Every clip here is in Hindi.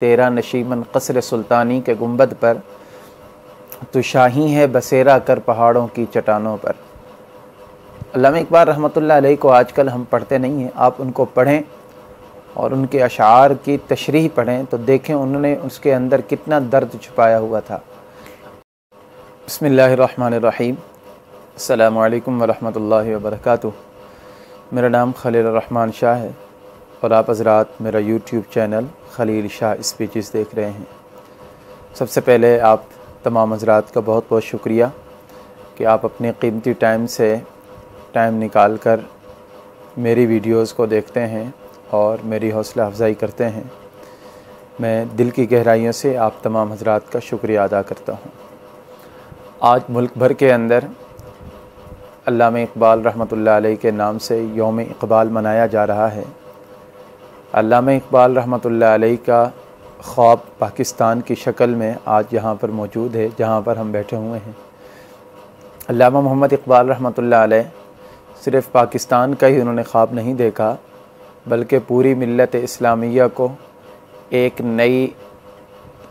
तेरा नशीमन क़स्र सुल्तानी के गुंबद पर, तू शाही है बसेरा कर पहाड़ों की चट्टानों पर। अल्लामा इकबाल रहमतुल्लाह अलैह को आजकल हम पढ़ते नहीं हैं। आप उनको पढ़ें और उनके अशार की तशरीह पढ़ें तो देखें उन्होंने उसके अंदर कितना दर्द छुपाया हुआ था। बिस्मिल्लाहिर्रहमानिर्रहीम। अस्सलामु अलैकुम वरहमतुल्लाहि वबरकातुहू। मेरा नाम खलील रहमान शाह है और आप हज़रात मेरा YouTube channel Khalil Shah speeches देख रहे हैं। सबसे पहले आप तमाम हज़रात का बहुत बहुत शुक्रिया कि आप अपने कीमती टाइम से टाइम निकाल कर मेरी वीडियोज़ को देखते हैं और मेरी हौसला अफजाई करते हैं। मैं दिल की गहराइयों से आप तमाम हज़रात का शुक्रिया अदा करता हूँ। आज मुल्क भर के अंदर अल्लामा इकबाल रहमतुल्लाह अलैह के नाम से यौम इकबाल मनाया जा रहा है। अल्लामा इकबाल रहमतुल्लाह अलैह का ख्वाब पाकिस्तान की शक्ल में आज यहाँ पर मौजूद है, जहाँ पर हम बैठे हुए हैं। अल्लामा मोहम्मद इकबाल रहमतुल्लाह अलैह सिर्फ़ पाकिस्तान का ही उन्होंने ख्वाब नहीं देखा, बल्कि पूरी मिल्लत इस्लामिया को एक नई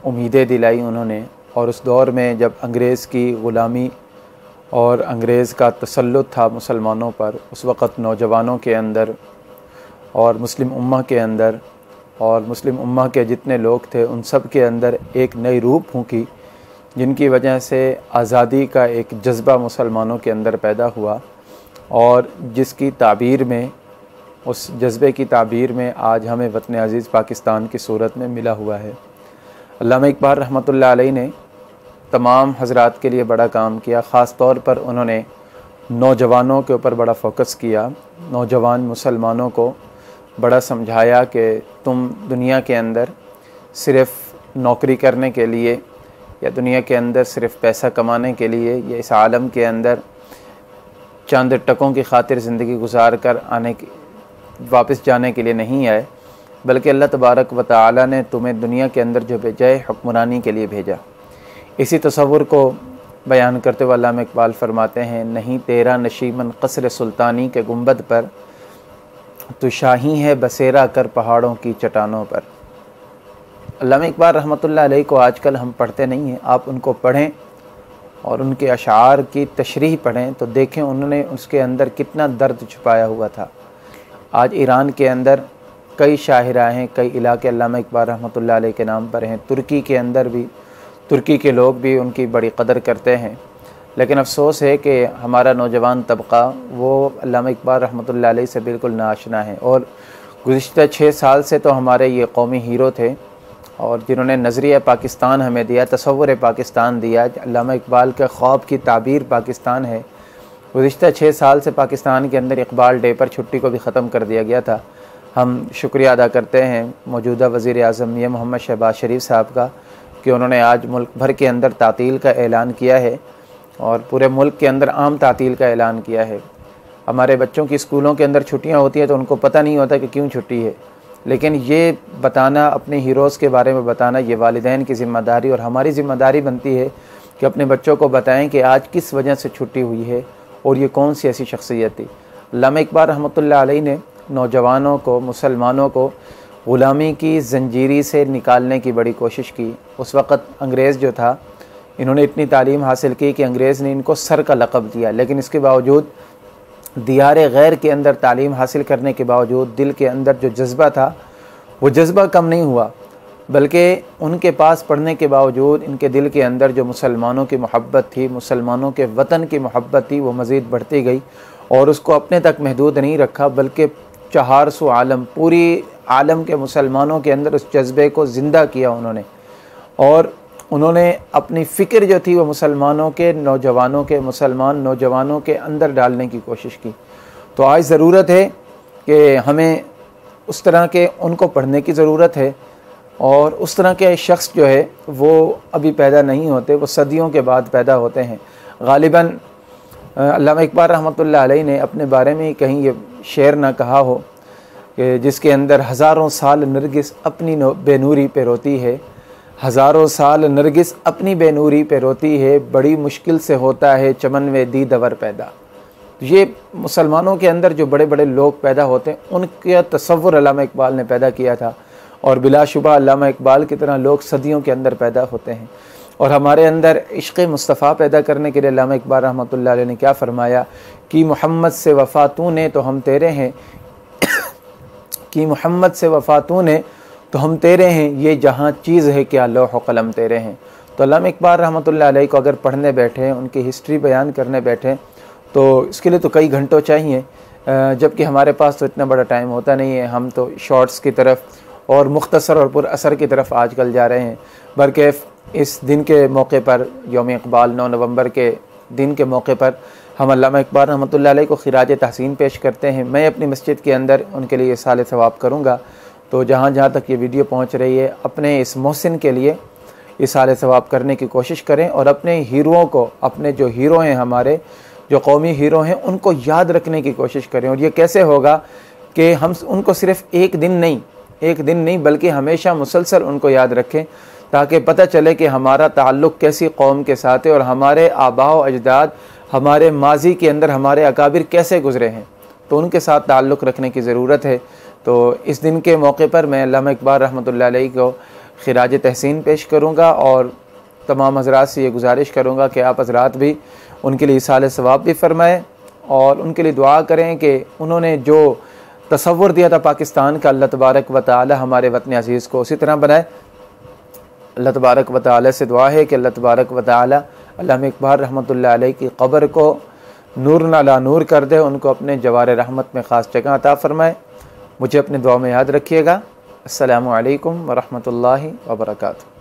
उम्मीदें दिलाई उन्होंने। और उस दौर में जब अंग्रेज़ की ग़ुलामी और अंग्रेज़ का तसल्लुत था मुसलमानों पर, उस वक़्त नौजवानों के अंदर और मुस्लिम उम्मा के अंदर और मुस्लिम उम्मा के जितने लोग थे उन सब के अंदर एक नई रूह फूंकी, जिनकी वजह से आज़ादी का एक जज्बा मुसलमानों के अंदर पैदा हुआ और जिसकी ताबीर में, उस जज्बे की ताबीर में आज हमें वतन अज़ीज़ पाकिस्तान की सूरत में मिला हुआ है। अल्लामा इकबाल रहमतुल्लाह अलैह ने तमाम हज़रात के लिए बड़ा काम किया। ख़ास तौर पर उन्होंने नौजवानों के ऊपर बड़ा फोकस किया। नौजवान मुसलमानों को बड़ा समझाया कि तुम दुनिया के अंदर सिर्फ़ नौकरी करने के लिए या दुनिया के अंदर सिर्फ़ पैसा कमाने के लिए या इस आलम के अंदर चंद टकों की खातिर ज़िंदगी गुजार कर वापस जाने के लिए नहीं आए, बल्कि अल्लाह तबारक व तआला ने तुम्हें दुनिया के अंदर जो भेजा है हुक्मरानी के लिए भेजा। इसी तसव्वुर को बयान करते हुए अल्लामा इकबाल फरमाते हैं, नहीं तेरा नशीमन क़स्र सुल्तानी के गुंबद पर, तू शाही है बसेरा कर पहाड़ों की चट्टानों पर। अल्लामा इकबाल रहमतुल्लाह अलैह को आजकल हम पढ़ते नहीं हैं। आप उनको पढ़ें और उनके अशार की तशरीह पढ़ें तो देखें उन्होंने उसके अंदर कितना दर्द छुपाया हुआ था। आज ईरान के अंदर कई शाहिरा हैं, कई इलाके अल्लामा इकबाल रहमतुल्लाह अलैह के नाम पर हैं। तुर्की के अंदर भी, तुर्की के लोग भी उनकी बड़ी कदर करते हैं। लेकिन अफसोस है कि हमारा नौजवान तबका वो अल्लामा इकबाल रहमतुल्लाह अलैह से बिल्कुल नाआशना है। और गुज़िश्ता 6 साल से तो हमारे ये कौमी हीरो थे और जिन्होंने नज़रिया पाकिस्तान हमें दिया, तसव्वुर पाकिस्तान दिया। अल्लामा इकबाल के ख्वाब की ताबीर पाकिस्तान है। गुज़िश्ता 6 साल से पाकिस्तान के अंदर इकबाल डे पर छुट्टी को भी ख़त्म कर दिया गया था। हम शुक्रिया अदा करते हैं मौजूदा वज़ीर आज़म मियां मोहम्मद शहबाज शरीफ साहब का कि उन्होंने आज मुल्क भर के अंदर तातील का ऐलान किया है और पूरे मुल्क के अंदर आम तातील का ऐलान किया है। हमारे बच्चों की स्कूलों के अंदर छुट्टियां होती हैं तो उनको पता नहीं होता कि क्यों छुट्टी है, लेकिन ये बताना, अपने हीरोज़ के बारे में बताना, ये वालिदैन की ज़िम्मेदारी और हमारी ज़िम्मेदारी बनती है कि अपने बच्चों को बताएं कि आज किस वजह से छुट्टी हुई है और ये कौन सी ऐसी शख्सियत थी। अल्लामा इकबाल रहमतुल्लाह अलैह ने नौजवानों को, मुसलमानों को ग़ुलामी की ज़ंजीरी से निकालने की बड़ी कोशिश की। उस वक़्त अंग्रेज़ जो था, इन्होंने इतनी तालीम हासिल की कि अंग्रेज़ ने इनको सर का लक़ब दिया, लेकिन इसके बावजूद दियार गैर के अंदर तालीम हासिल करने के बावजूद दिल के अंदर जो जज्बा था वो जज्बा कम नहीं हुआ, बल्कि उनके पास पढ़ने के बावजूद इनके दिल के अंदर जो मुसलमानों की मोहब्बत थी, मुसलमानों के वतन की मोहब्बत थी, वो मज़ीद बढ़ती गई। और उसको अपने तक महदूद नहीं रखा, बल्कि 400 आलम, पूरी आलम के मुसलमानों के अंदर उस जज्बे को ज़िंदा किया उन्होंने। और उन्होंने अपनी फ़िक्र जो थी वो मुसलमानों के नौजवानों के, मुसलमान नौजवानों के अंदर डालने की कोशिश की। तो आज ज़रूरत है कि हमें उस तरह के उनको पढ़ने की ज़रूरत है। और उस तरह के शख्स जो है वो अभी पैदा नहीं होते, वो सदियों के बाद पैदा होते हैं। गालिबन अल्लामा इकबाल रहमतुल्लाह अलैह ने अपने बारे में कहीं ये शेर ना कहा हो कि जिसके अंदर हज़ारों साल नरगिस अपनी बेनूरी पे रोती है, हज़ारों साल नरगिस अपनी बेनूरी पे रोती है, बड़ी मुश्किल से होता है चमन में दी दवर पैदा। ये मुसलमानों के अंदर जो बड़े बड़े लोग पैदा होते हैं उनका तसव्वुर अल्लामा इकबाल ने पैदा किया था। और बिलाशुबा अल्लामा इकबाल की तरह लोग सदियों के अंदर पैदा होते हैं। और हमारे अंदर इश्क़ मुस्तफ़ा पैदा करने के लिए अल्लामा इकबाल रहमतुल्लाह अलैह ने क्या फ़रमाया कि मोहम्मद से वफ़ा तूने तो हम तेरे हैं, कि मोहम्मद से वफ़ा तूने तो हम तेरे हैं, ये जहाँ चीज़ है क्या लौह कलम तेरे हैं। तो अल्लामा इकबाल रहमतुल्लाह अलैह को अगर पढ़ने बैठे, उनकी हिस्ट्री बयान करने बैठे तो इसके लिए तो कई घंटों चाहिए, जबकि हमारे पास तो इतना बड़ा टाइम होता नहीं है। हम तो शॉर्ट्स की तरफ और मुख्तसर और पुरअसर की तरफ आजकल जा रहे हैं। बल्कि इस दिन के मौके पर, यौम इकबाल 9 नवंबर के दिन के मौके पर, हम अल्लामा इकबाल रहमतुल्लाह अलैह को खिराज तहसीन पेश करते हैं। मैं अपनी मस्जिद के अंदर उनके लिए साल सवाब करूँगा। तो जहाँ जहाँ तक ये वीडियो पहुँच रही है, अपने इस मोहसिन के लिए इस साल सवाब करने की कोशिश करें और अपने हीरोओं को, अपने जो हीरो हैं, हमारे जो कौमी हीरो हैं, उनको याद रखने की कोशिश करें। और ये कैसे होगा कि हम उनको सिर्फ़ एक दिन नहीं बल्कि हमेशा मुसलसल उनको याद रखें, ताकि पता चले कि हमारा ताल्लुक़ कैसी कौम के साथ है और हमारे आबा व अजदाद हमारे माजी के अंदर हमारे अकाबिर कैसे गुज़रे हैं, तो उनके साथ ताल्लुक़ रखने की ज़रूरत है। तो इस दिन के मौके पर मैं अल्लामा इकबाल रहमतुल्लाह अलैह को खिराज तहसीन पेश करूँगा और तमाम हज़रात से ये गुजारिश करूँगा कि आप हज़रात भी उनके लिए साल सवाब भी फ़रमाएँ और उनके लिए दुआ करें कि उन्होंने जो तसव्वुर दिया था पाकिस्तान का, अल्लाह तबारक व तआला हमारे वतन अज़ीज़ को उसी तरह बनाए। अल्लाह तबारक व तआला से दुआ है कि अल्लाह तबारक व तआला अल्लामा इकबाल रहमतुल्लाह अलैह की क़ब्र को नूर अला नूर कर दे, उनको अपने जवार रहमत में ख़ास जगह अता फ़रमाए। मुझे अपनी दुआ में याद रखिएगा। अस्सलामु अलैकुम व रहमतुल्लाहि व बरकातुहू।